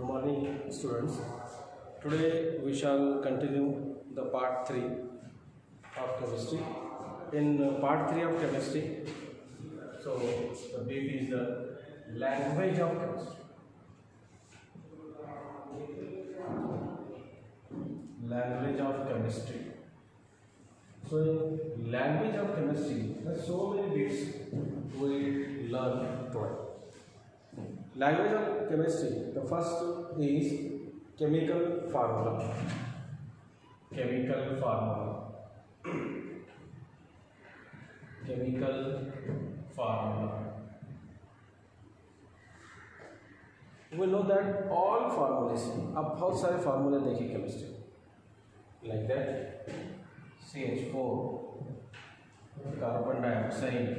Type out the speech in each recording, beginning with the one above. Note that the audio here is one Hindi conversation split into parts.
Good morning, students. Today we shall continue the part 3 of chemistry. In part 3 of chemistry, so the brief is the language of chemistry. Language of chemistry. So in language of chemistry, there are so many bits we learn today. Language of chemistry, the first is chemical formula. Chemical formula. Chemical formula. We know that all formulas, अब बहुत सारे फार्मूले देखिए chemistry, like that CH4, carbon dioxide,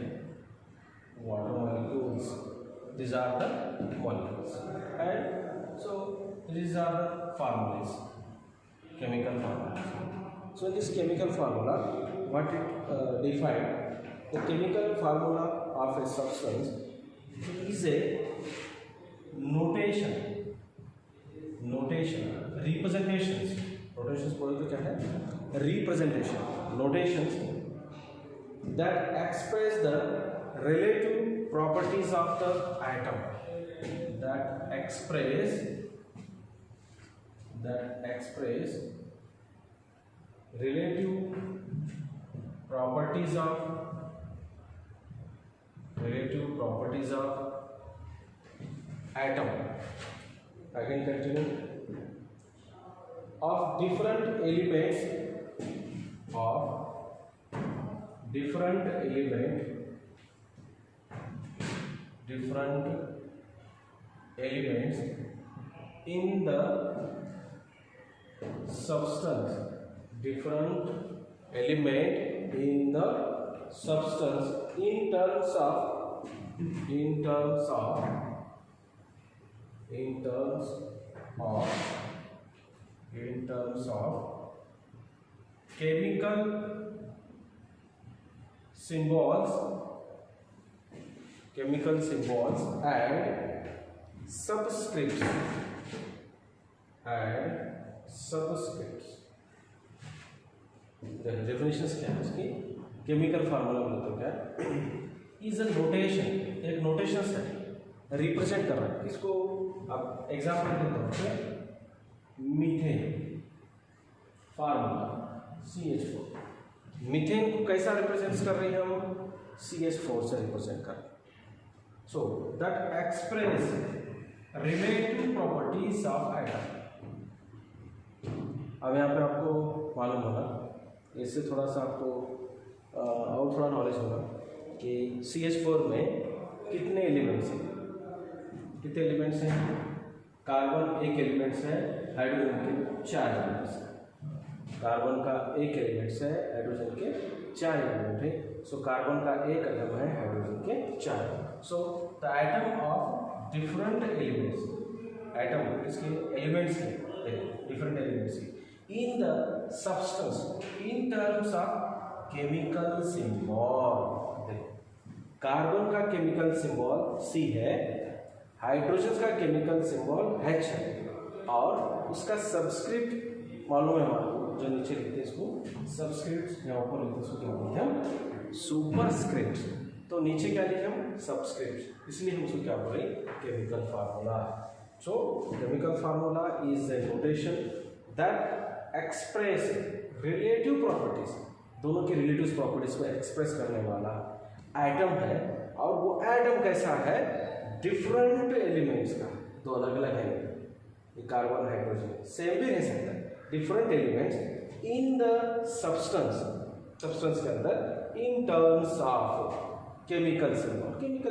water molecules. These are the molecules, and so these are the formulas, chemical formulas. So in this chemical formula, what it defined, the chemical formula of a substance is a notation, representations. Notations बोले तो क्या है? Representation, notations that express the relative properties of the atom, that express relative properties of atom. I can continue. Of different elements in the substance, different element in the substance in terms of chemical symbols and subscripts. The definitions क्या है इसकी? केमिकल फार्मूला बोलते हो क्या? इज अ नोटेशन, एक नोटेशन है, रिप्रेजेंट कर रहा है इसको. अब एग्जाम्पल देते हैं, मीथेन फार्मूला CH4. मीथेन को कैसा रिप्रेजेंट कर रही है हम? CH4 से रिप्रेजेंट कर रहे हैं. So that express relative properties of atom. अब यहाँ पे आपको मालूम होगा, इससे थोड़ा सा आपको और थोड़ा नॉलेज होगा कि CH4 में कितने एलिमेंट्स हैं. कार्बन एक एलिमेंट्स है, हाइड्रोजन के 4 एलिमेंट्स हैं. कार्बन का एक एलिमेंट्स है, हाइड्रोजन के 4 एलिमेंट है. सो कार्बन का एक एटम है, हाइड्रोजन के 4. So the atom of different elements, atom इसके एलिमेंट्स हैं, different elements in the substance in terms of chemical symbol. Carbon का केमिकल सिंबल C है, हाइड्रोजन का केमिकल सिंबल H है, और उसका सबस्क्रिप्ट मालूम है हमारे जो नीचे लिखते हैं इसको सबस्क्रिप्ट, यहाँ ऊपर लिखते हैं इसको क्या बोलते हैं? सुपरस्क्रिप्ट. तो नीचे क्या लिखे हम? सबस्क्रिप्ट. इसलिए हम उसको क्या बोले? Chemical formula. So chemical formula is a notation that express relative properties, दोनों के रिलेटिव प्रॉपर्टीज को एक्सप्रेस करने वाला एटम है. और वो एटम कैसा है? डिफरेंट एलिमेंट्स का, दो अलग अलग है, कार्बन हाइड्रोजन सेम भी रह सकता है. Different elements in the substance के अंदर in terms of chemical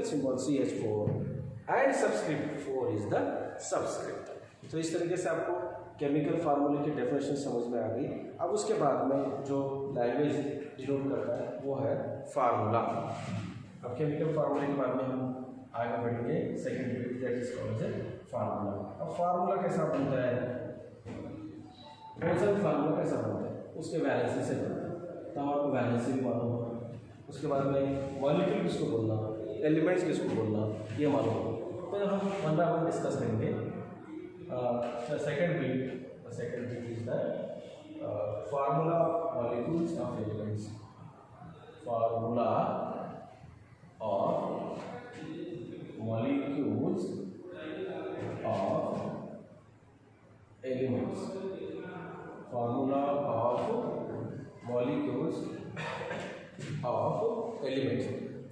symbol CH4 and subscript 4 is the subscript. तो इस तरीके से आपको केमिकल फार्मूले की डेफिनेशन समझ में आ गई. अब उसके बाद में जो लैंग्वेज डिनोट करता है वो है फार्मूला. अब केमिकल फार्मूले के बाद में हम आगे बढ़ेंगे second period, that is called as formula. अब फार्मूला कैसा बनता है? कौन फार्मूला कैसा बनता है? उसके वैलेंसी से बनता है. तो आपको वैलेंसी भी मालूम होगा. उसके बाद में मॉलिक्यूल किसको बोलना, एलिमेंट्स किसको बोलना, ये मालूम होगा. तो हम वन बाय वन डिस्कस करेंगे. the second bit is the formula of molecules of elements. Formula of molecules of elements. Formula of molecules of elements.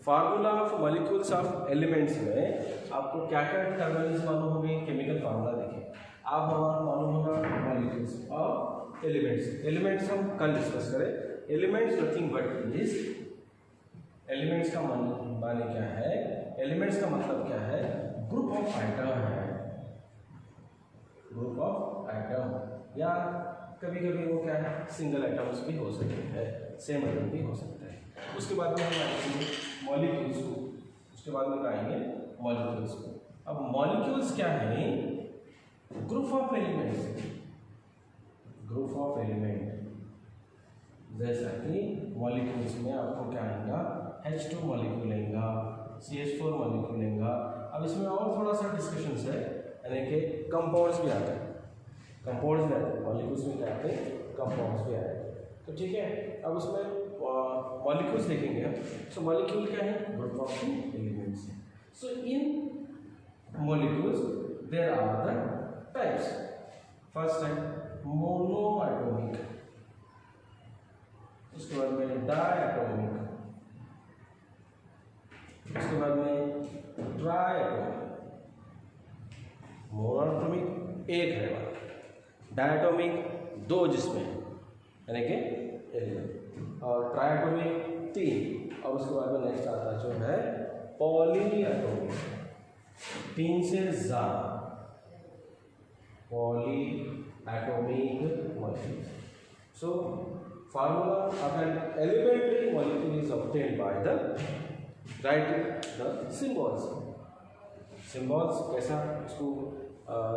Formula of molecules of elements में आपको क्या क्या टर्मिनल्स मालूम होंगे? केमिकल फार्मूला देखिए आप हमारा मालूम होगा मॉलिक्यूल्स ऑफ एलिमेंट्स. एलिमेंट्स हम कल डिस्कस करें. Elements nothing but is, elements का माने क्या है? एलिमेंट्स का मतलब क्या है? ग्रुप ऑफ आइटम है. ग्रुप ऑफ आइटम या कभी कभी वो क्या है सिंगल आइटम्स भी हो सकते हैं, सेम आइटम भी हो सकता है. उसके बाद में हम आएंगे मॉलिक्यूल्स को. उसके बाद में आएंगे मॉलिक्यूल्स को. अब मॉलिक्यूल्स क्या है? Group of elements. Group of element जैसा कि मॉलिक्यूल्स में आपको क्या आएगा? H2 मॉलिक्यूल आएगा, CH4 मॉलिक्यूल आएगा. अब इसमें और थोड़ा सा डिस्कशन है, यानी कि कंपाउंड्स भी आते हैं. कंपाउंड्स भी आते हैं मॉलिक्यूल्स में, क्या आते हैं? कंपाउंड्स भी आते हैं. तो ठीक है, अब उसमें मॉलिक्यूल्स देखेंगे हम. सो मॉलिक्यूल क्या है? Group of elements. So in molecules there are the types. First है मोनो एटॉमिक, उसके बाद में डायटोमिक, उसके बाद में ट्राइटोमिक. मोनो एटॉमिक एक है, डायटोमिक दो जिसमें यानी कि एलिमेंट, और ट्राइटोमिक 3, और उसके बाद में नेक्स्ट आता जो है पॉली एटॉमिक, 3 से ज़्यादा poly atomic molecule. So formula of an elementary molecule is obtained by the writing the symbols. Symbols कैसा उसको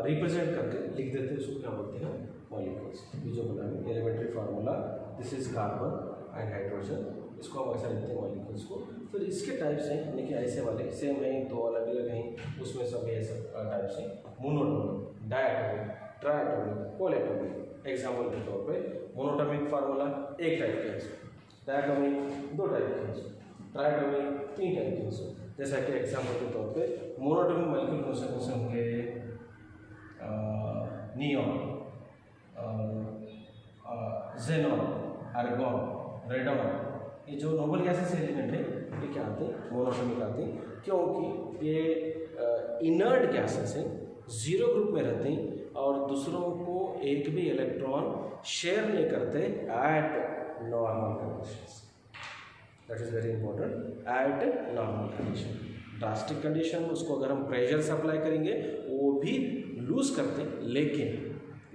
रिप्रेजेंट करके लिख देते हैं, उसको क्या बोलते हैं? मॉलिक्यूल्स. ये जो बोला है elementary formula, this is carbon and hydrogen, इसको हम ऐसा लिखते हैं मॉलिक्यूल्स को. फिर इसके टाइप्स हैं, यानी कि ऐसे वाले सेम हैं, दो अलग अलग हैं, उसमें सब ऐसे टाइप्स हैं. Monatomic, diatomic, triatomic, polyatomic. Example के तौर पे मोनोटॉमिक फार्मूला एक टाइप का है, डायटोमिक दो टाइप के हैं, ट्राइटोमिक 3 टाइप के हैं. जैसा कि एग्जाम्पल के तौर पे मोनोटॉमिक मॉलिक्यूल कौन से होंगे? Neon, xenon, argon, radon. ये जो नोबल गैसेस एलिमेंट है ये क्या आते हैं? मोनोटॉमिक आते हैं, क्योंकि ये इनर्ट गैसेस हैं, जीरो ग्रुप में रहते हैं और दूसरों को एक भी इलेक्ट्रॉन शेयर नहीं करते eight normal conditions. That is very important. Eight normal condition, drastic condition उसको अगर हम प्रेशर से अप्लाई करेंगे वो भी लूज करते हैं,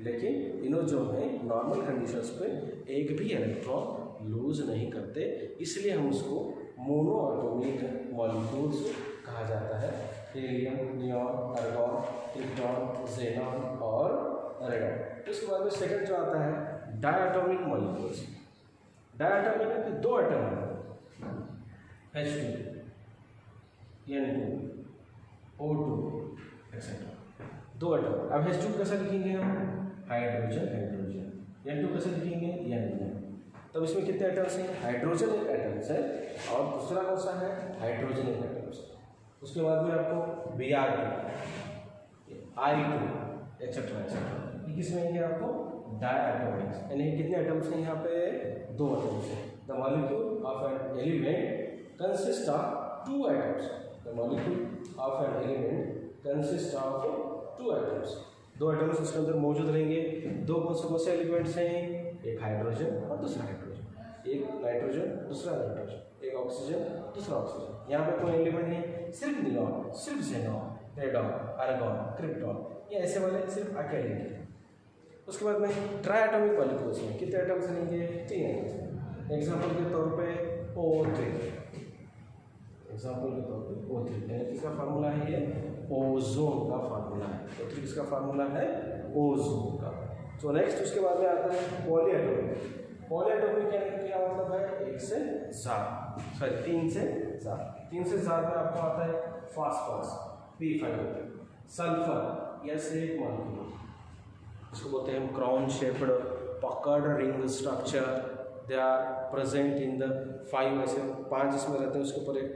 लेकिन इन्हों जो है नॉर्मल कंडीशंस पे एक भी इलेक्ट्रॉन लूज नहीं करते, इसलिए हम उसको मोनो एटॉमिक मॉलिक्यूल्स कहा जाता है. Helium, neon, argon, krypton, xenon और रेडॉन. उसके बाद में सेकंड जो आता है डायटोमिक मॉलिक्यूल्स. डायटोमिक में दो एटम हैं, H2, N2, O2 एक्सेट्रा, दो एटम. अब H2 कैसा लिखेंगे हम? Hydrogen hydrogen. N2 कैसे लिखेंगे? N. तब इसमें कितने एटम्स हैं? हाइड्रोजन एक एटम्स है और दूसरा कौन सा है? हाइड्रोजन एक एटम्स है. उसके बाद में आपको Br2, I2 एक्सेट्रा एक्सेट्रा. किसमें है आपको? डायटोमिक्स. यानी कितने एटम्स हैं यहाँ पे? दो एटम्स हैं. The molecule of an element consist of 2 atoms. The molecule of an element consists of 2 atoms. 2 atoms उसके अंदर मौजूद रहेंगे. दो कौन से एलिमेंट्स हैं? एक हाइड्रोजन और दूसरा हाइड्रोजन, एक नाइट्रोजन दूसरा नाइट्रोजन, एक ऑक्सीजन दूसरा ऑक्सीजन. यहाँ पे कोई एलिमेंट नहीं, सिर्फ नियॉन, सिर्फ ज़ेनॉन, रेडॉन, आर्गॉन, क्रिप्टॉन, ये ऐसे वाले सिर्फ अकेले हैं. उसके बाद में ट्राइएटॉमिक मॉलिक्यूल्स में कितने एटम्स रहेंगे? 3 एटम्स. एग्जाम्पल के तौर पे O3, एग्जाम्पल के तौर पे O3 यानी किसका फार्मूला है? ये ओजोन का फार्मूला है. O3 किसका फार्मूला है? ओजोन का. तो नेक्स्ट उसके बाद में आता है पॉलीएटॉमिक. पॉलीएटॉमिक क्या मतलब है? एक से ज़्यादा, सॉरी 3 से ज़्यादा. 3 से ज़्यादा में आपको आता है फास्फोरस P5. सल्फर, यस एक मॉलिक्यूल, इसको बोलते हैं हम crown shaped puckered ring structure, they are present in the 5, ऐसे 5 इसमें रहते हैं, उसके ऊपर एक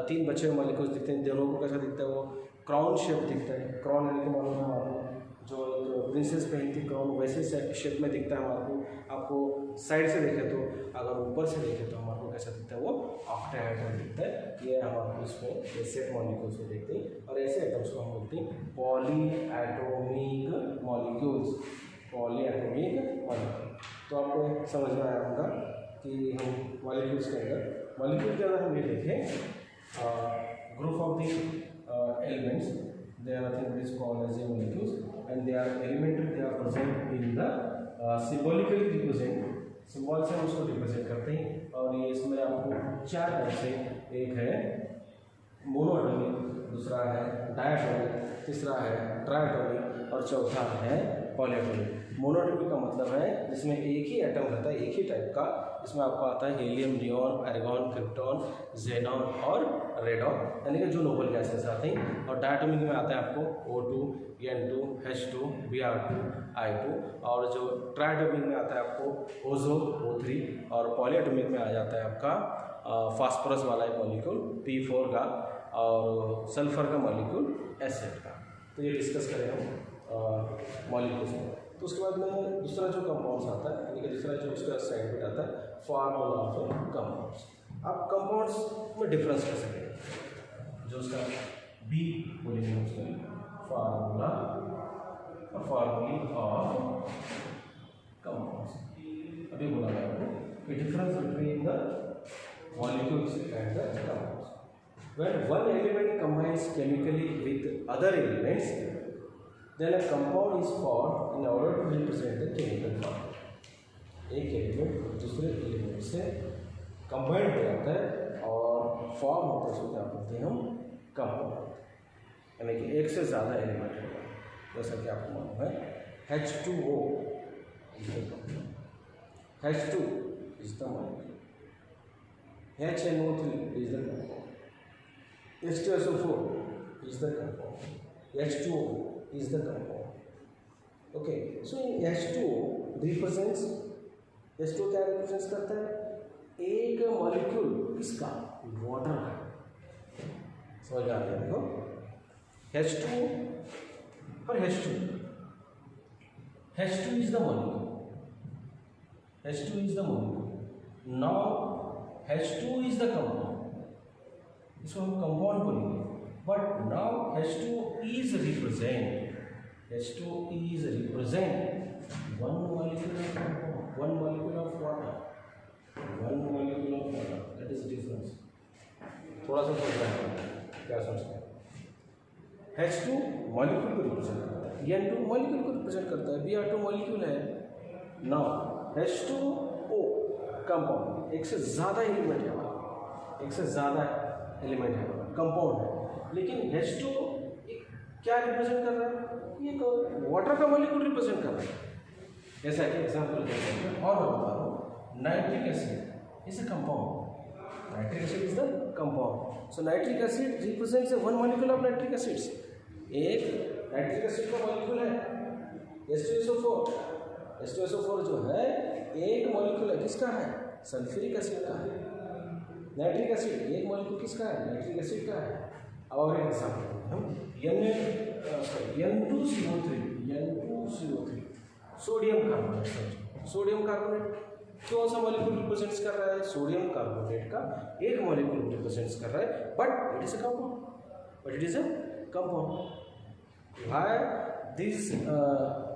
3 बचे हुए मॉलिक्यूल्स दिखते हैं। दोनों को कैसा दिखता है, वो क्राउन शेप दिखता है। क्राउन यानी कि मालूम है आपको, जो प्रिंसेस पहनती क्राउन वैसे शेप में दिखता है हमारे आपको साइड से देखे तो, अगर ऊपर से देखे तो हमारे कैसा दिखता है, वो ऑक्टाहेड्रल दिखता है। ये हमारे इसमें सेट मॉलिक्यूल्स को देखते हैं, और ऐसे एटम्स को हम बोलते हैं पॉलीएटॉमिक मॉलिक्यूल्स, पॉलीएटॉमिक मॉलिक्यूल। तो आपको समझ में आया होगा कि हम मॉलिक्यूल्स के अंदर हम ये देखें group of the elements, they are nothing but is called as a molecules, and they are elementary, they are present in the symbolically represent, symbol से हम उसको रिप्रेजेंट करते हैं। और ये इसमें आपको 4 टाइप से, एक है मोनोएटॉमिक, दूसरा है डायएटॉमिक, तीसरा है ट्राइएटॉमिक, और चौथा है पॉलीएटॉमिक। मोनोएटॉमिक का मतलब है जिसमें एक ही एटम रहता है, एक ही टाइप का, इसमें आपको आता है helium, neon, argon, krypton, xenon और रेडॉन, यानी कि जो नोबल गैसेस आते हैं। और डायएटॉमिक में आता है आपको O2, N2, H2, Br2, I2, और जो ट्राइएटॉमिक में आता है आपको ओजोन O3, और पॉलीएटॉमिक में आ जाता है आपका फास्फोरस वाला मॉलिक्यूल P4 का, और सल्फर का मॉलिक्यूल एसिड का। तो ये डिस्कस करें हम मॉलिक्यूल्स में। तो उसके बाद में दूसरा जो कंपाउंड्स आता है, यानी कि दूसरा जो उसका साइड में आता है फार्मूला ऑफ कंपाउंड्स। आप कंपाउंड्स में डिफरेंस कर सकते हैं, जो उसका बी बोलेंगे उसमें फार्मूला और फार्मूली ऑफ कंपाउंड्स। अभी बोला मैं आपको difference between the molecules and the compounds. When one element combines chemically with other elements, then a compound is formed in order to represent the chemical form. एक एलिमेंट दूसरे एलिमेंट से कंबाइन हो जाता है और फॉर्म होता है, उसको क्या बोलते हैं हम, कंपाउंड, यानी कि एक से ज़्यादा एलिमेंट होगा। जैसा कि आपको मालूम है H2O is the compound, H2 is the molecule, HNO3 is the compound, H2SO4 is the compound, H2O is the compound. Okay, so in H2O represents, H2O क्या represents करता है, एक मॉलिक्यूल किसका, वाटर का। समझ आ गया देखो, H2O और H2, H2 is the molecule, H2 is the molecule, now H2 is the compound, इसको हम कंपाउंड बोलेंगे। But now H2 is represent one molecule of compound, one molecule of water, that is difference। थोड़ा सा सोचना है, क्या सोचते हैं। H2 मॉलिक्यूल को रिप्रेजेंट करता है, N2 मॉलिक्यूल को रिप्रेजेंट करता है, Br2 मॉलिक्यूल है। नाउ H2O कंपाउंड, एक से ज़्यादा एलिमेंट है, एक से ज़्यादा एलिमेंट है, कंपाउंड है, लेकिन H2 क्या रिप्रेजेंट कर रहा है, ये तो वाटर का मॉलिक्यूल रिप्रेजेंट कर रहा है। जैसा कि एग्जांपल देते हैं, और मैं बता रहा हूँ nitric acid is a compound, nitric acid is the compound. So nitric acid represents one molecule of nitric acids, एक नाइट्रिक एसिड का मॉलिक्यूल है H2SO4, H2SO4 जो है एक मॉलिक्यूल है, किसका है, सल्फ्यूरिक एसिड का है। नाइट्रिक एसिड एक मॉलिक्यूल किसका है, नाइट्रिक एसिड का है। और एक एग्जाम्पल हम N2CO3 sodium carbonate, sodium carbonate कौन सा मॉलिक्यूल रिप्रेजेंट्स कर रहा है, सोडियम कार्बोनेट का एक मॉलिक्यूल रिप्रेजेंट्स कर रहा है, but it is a compound, why these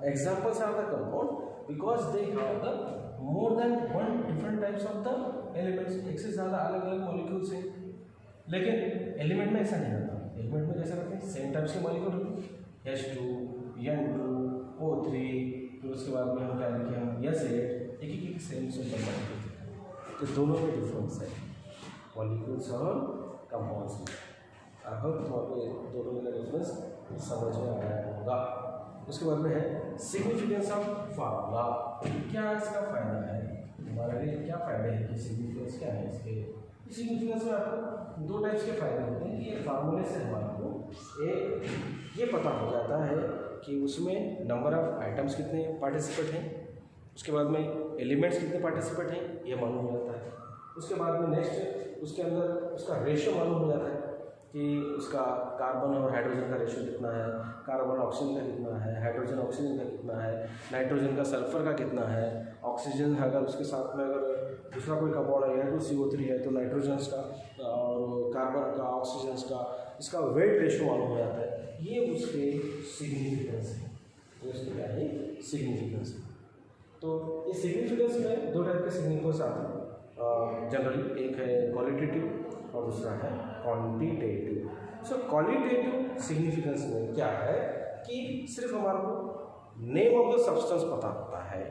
examples are the compound because they have the more than one different types of the elements, एक से ज़्यादा अलग अलग मॉलिक्यूल्स हैं। लेकिन एलिमेंट में ऐसा नहीं होता, एलिमेंट में कैसा रहते हैं, सेम टाइप्स के मॉलिक्यूल H2, N2, O3, फिर उसके बाद में हम क्या लिखे, हम S8, एक सेम सिंपल मॉलिक्यूल। तो दोनों में डिफरेंस है मॉलिक्यूल्स और कंपाउंड्स में। आई होप तुम्हारे दोनों में डिफरेंस समझ में आया होगा। उसके बाद में है सिग्निफिकेंस ऑफ फार्मूला, क्या इसका फ़ायदा है हमारे लिए, क्या फ़ायदे हैं कि सिग्निफिकेंस क्या है इसके। सिग्निफिकेंस में आपको दो टाइप्स के फ़ायदे होते हैं। ये फार्मूले से हमारे को एक ये पता हो जाता है कि उसमें नंबर ऑफ आइटम्स कितने पार्टिसिपेट हैं, उसके बाद में एलिमेंट्स कितने पार्टिसिपेट हैं ये मालूम हो जाता है। उसके बाद में नेक्स्ट उसके अंदर उसका रेशियो मालूम हो जाता है कि उसका कार्बन और हाइड्रोजन का रेशियो कितना है, कार्बन ऑक्सीजन का कितना है, हाइड्रोजन ऑक्सीजन का कितना है, नाइट्रोजन का सल्फर का कितना है, ऑक्सीजन अगर उसके साथ में अगर दूसरा कोई कंपाउंड है तो CO3 है तो नाइट्रोजन का और कार्बन का ऑक्सीजन का इसका वेट रेशियो मालूम हो जाता है। ये उसके सिग्निफिकेंस है, ये उसके क्या है सिग्निफिकेंस है। तो ये सिग्निफिकेंस में दो टाइप के सिग्निफिकेंस आते हैं जनरली, एक है क्वालिटेटिव और दूसरा है क्वांटिटेटिव। सो क्वालिटेटिव सिग्निफिकेंस में क्या है कि सिर्फ हमारे को नेम ऑफ द सब्सटेंस पता होता है,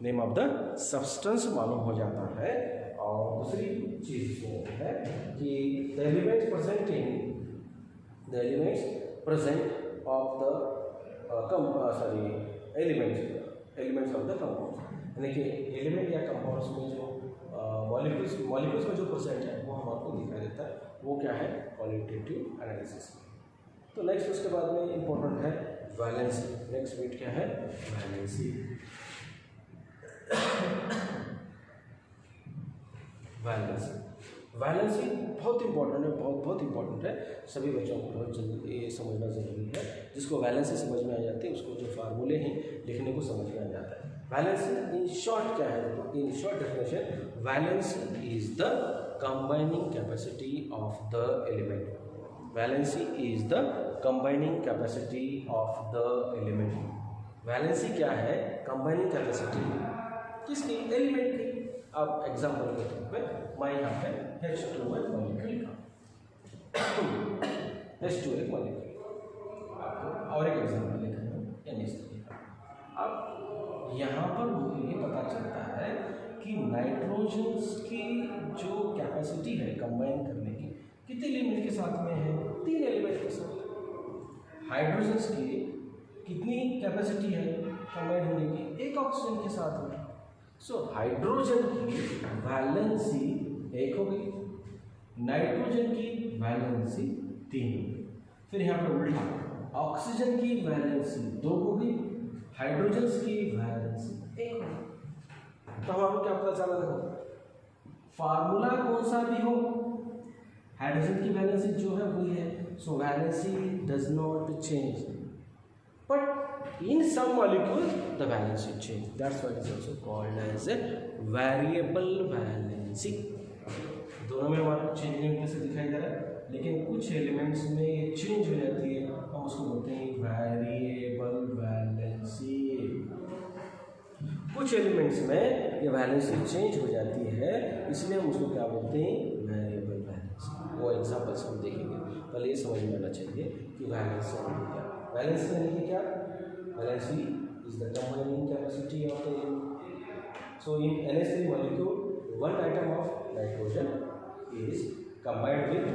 नेम ऑफ द सब्सटेंस मालूम हो जाता है। और दूसरी चीज़ ये है कि the elements present of the elements of the compound, यानी कि एलिमेंट या कंपाउंड्स में जो मॉलिक्यूल्स में जो परसेंट है वो हमको दिखाई देता है, वो क्या है क्वालिटेटिव एनालिसिस। तो नेक्स्ट उसके बाद में इम्पोर्टेंट है वैलेंसी। नेक्स्ट बिट क्या है वैलेंसी। वैलेंसी बहुत इंपॉर्टेंट है, बहुत इंपॉर्टेंट है, सभी बच्चों को बहुत जल्दी ये समझना ज़रूरी है। जिसको वैलेंसी समझ में आ जाती है उसको जो फार्मूले हैं लिखने को समझ में आ जाता है। वैलेंसी इन शॉर्ट क्या है, in short definition valency is the combining capacity of the element. Valency is the combining capacity of the element. Valency क्या है कंबाइनिंग कैपेसिटी किसकी, एलिमेंट की। अब एग्जाम्पल के तौर पे मैं यहाँ पे H2 मॉलिक्यूल का H2 एक मॉलिक्यूल आपको और एक एग्जाम्पल लिखा है NH3 का। अब यहाँ पर मुझे ये पता चलता है कि नाइट्रोजन की जो कैपेसिटी है कंबाइन करने की कितने एलिमेंट के साथ में है, 3 एलिमेंट के साथ। हाइड्रोजन की कितनी कैपेसिटी है कंबाइन होने की, 1 ऑक्सीजन के साथ में। सो हाइड्रोजन की वैलेंसी 1 हो गई, नाइट्रोजन की वैलेंसी 3 हो गई। फिर यहाँ पर उल्टा ऑक्सीजन की वैलेंसी 2 हो गई, हाइड्रोजन की वैलेंसी 1 हो गई। तो हमारे क्या पता चला, देखो फार्मूला कौन सा भी हो हाइड्रोजन की वैलेंसी जो है वही है। So valency does not change, but in some molecules the valency change, that's why it is also called as a variable valency। दोनों में हमारे को चेंजिंग कैसे दिखाई दे रहा है, लेकिन कुछ एलिमेंट्स में ये चेंज हो जाती है, हम उसको बोलते हैं वेरिएबल वैलेंसी। कुछ एलिमेंट्स में ये वैलेंसी चेंज हो जाती है, इसलिए हम उसको क्या बोलते हैं वेरिएबल वैलेंसी। वो एग्जांपल्स हम देखेंगे, पहले ये समझ में आना चाहिए कि वैलेंसी क्या। वैलेंसी यानी कि क्या, valency is the combining capacity of the element. So in NH3 molecule 1 atom of nitrogen is combined with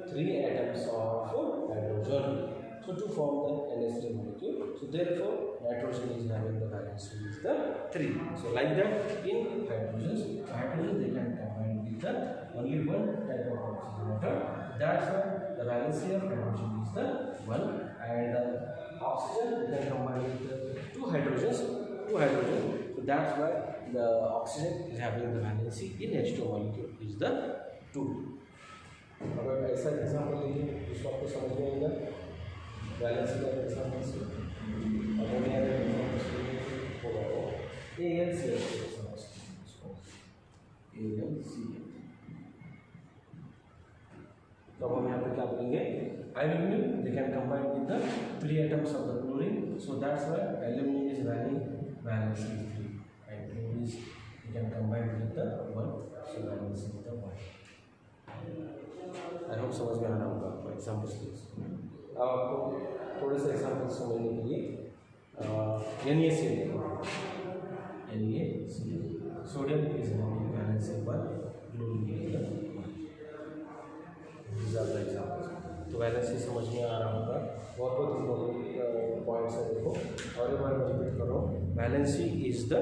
3 atoms of hydrogen, so to form the NH3 molecule. So therefore nitrogen is having the valency is the 3. So like that in hydrogen they can combine with the only one type of oxygen atom, that's why the valency of hydrogen is the 1, and oxygen can combine with the 2 hydrogens. So that's why the oxygen is having the valency in H2 molecule is the 2. अगर ऐसा एग्जाम्पल लीजिए जिसको आपको समझ में आएगा वैलेंसी का एग्जाम्पल से अमोनिया का एग्जाम्पल होगा वो AlCl समझते हैं AlCl। तो अब हम यहाँ पे क्या बोलेंगे aluminum they can combine with the 3 atoms of the chlorine, so that's why aluminum is having valency 3, and chlorine is you can combine with the 1, so valency is the 1. I hope समझ में आ रहा होगा आपको एग्जाम्पल्स प्लीज। अब आपको थोड़े से एग्जाम्पल्स समझने के लिए NaCl sodium is having valency 1, chlorine is 1। these are the examples। तो वैलेंसी समझ में आ रहा होगा, बहुत इंपॉर्टेंट पॉइंट्स है। देखो और एक बार मैं रिपीट कर रहा हूँ, valency is the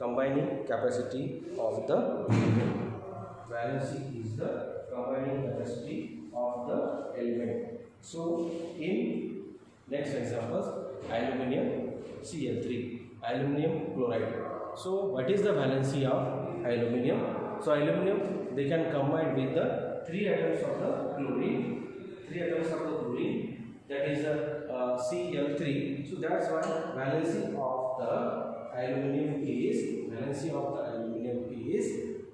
combining capacity of the element. Valency is the combining capacity of the element. So in Next examples, aluminum Cl3, aluminum chloride. So what is the valency of aluminum? So aluminum, they can combine with the 3 atoms of the chlorine, 3 atoms of the chlorine, that is Cl3. So that's why valency of the aluminum is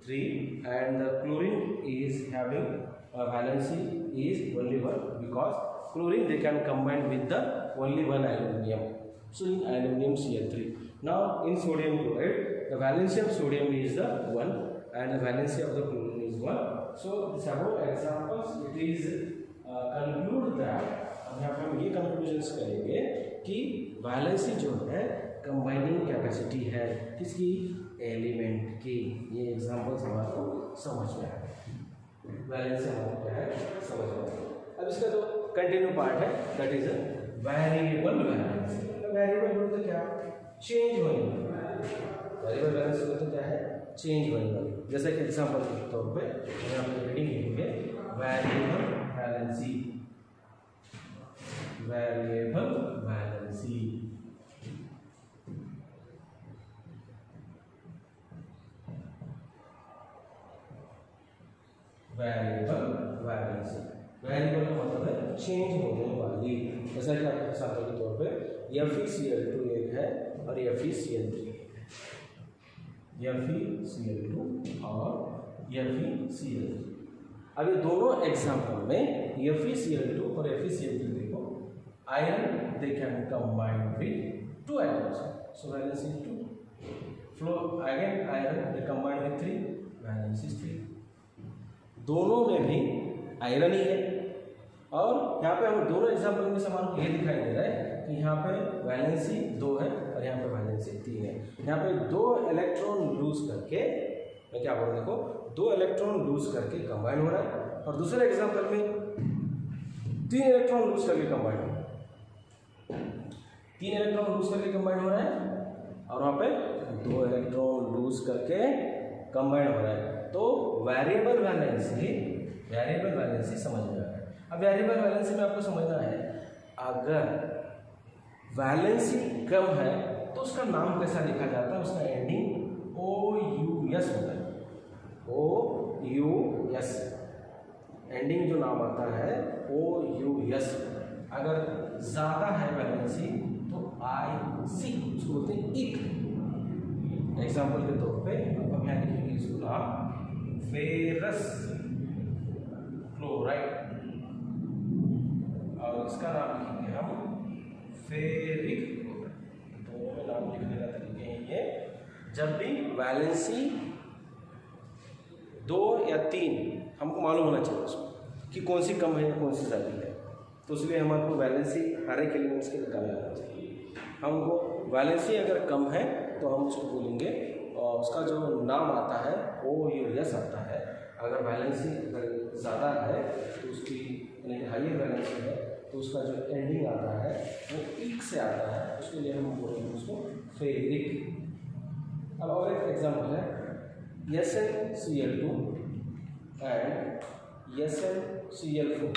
3, and the chlorine is having a valency is only 1, because chlorine they can combine with the only one aluminum. So in aluminum Cl3. Now in sodium chloride, the valency of sodium is the 1 and the valency of the chlorine is 1. So this above examples, it is conclude that अब यहाँ पे हम ये कंक्लूजन्स करेंगे कि वैलेंसी जो है कंबाइनिंग कैपेसिटी है किसकी, एलिमेंट की। ये एग्जांपल्स हमारे समझ में आए, वैलेंसी हमारा क्या है समझ में आए। अब इसका जो कंटिन्यू पार्ट है that is variable valency. Variable मतलब क्या, चेंज होने वाली। वेरिएबल वैलेंसी मतलब क्या है, चेंज होने वाली। जैसे कि एग्जांपल के तौर पे यहाँ पे रीडिंग लिखेंगे variable valency, variable valency. Variable valency, variable का मतलब है चेंज होने वाली। जैसा कि आपके एग्जांपल के तौर पे FeCl2 एक है और FeCl3 FeCl2 और FeCl3। अब ये दोनों एग्जांपल में FeCl2 और FeCl3 देखो, iron they can combine with 2 atoms, so valence is 2. Flow again iron they combine with 3, valence is 3. दोनों में भी आयरन ही है। और यहाँ पे हम दोनों एग्जांपल में से हमारे ये दिखाई दे रहा है कि यहाँ पे वैलेंसी 2 है और यहाँ पे वैलेंसी 3 है। यहाँ पे 2 इलेक्ट्रॉन लूज करके, मैं क्या बोलूँ देखो, 2 इलेक्ट्रॉन लूज करके कंबाइन हो रहा है, और दूसरे एग्जांपल में 3 इलेक्ट्रॉन लूज करके कंबाइन हो रहा है। 3 इलेक्ट्रॉन लूज करके कंबाइन हो रहा है और वहाँ पे 2 इलेक्ट्रॉन लूज करके कंबाइन हो रहा है। तो वेरिएबल वैलेंसी समझ में आ रहा है। अब वेरिएबल वैलेंसी में आपको समझना है, अगर वैलेंसी कम है तो उसका नाम कैसा लिखा जाता है, उसका एंडिंग OUS होता है। OUS एंडिंग जो नाम आता है OUS। अगर ज़्यादा है वैलेंसी तो IC, उसको बोलते हैं इक। एग्जाम्पल के तौर पे हम यहाँ लिखेंगे इसको नाम फेरस क्लोराइड, और इसका नाम लिखेंगे हम फेरिक क्लोराइड। दोनों में नाम लिखने का तरीके हैं ये। जब भी वैलेंसी 2 या 3 हमको मालूम होना चाहिए उसमें कि कौन सी कम है कौन सी ज़्यादा है, तो इसलिए हमारे को वैलेंसी हर एक एलिमेंट्स के निकालना आना चाहिए। हमको वैलेंसी अगर कम है तो हम उसको बोलेंगे, और उसका जो नाम आता है OUS आता है। अगर वैलेंसी अगर ज़्यादा है तो उसकी यानी हाइयर वैलेंसी है तो उसका जो एंडिंग आता है वो इक से आता है, उसके लिए हम बोलेंगे उसको फेरिक। अब और एक एग्जाम्पल है SnCl2 एंड SnCl4।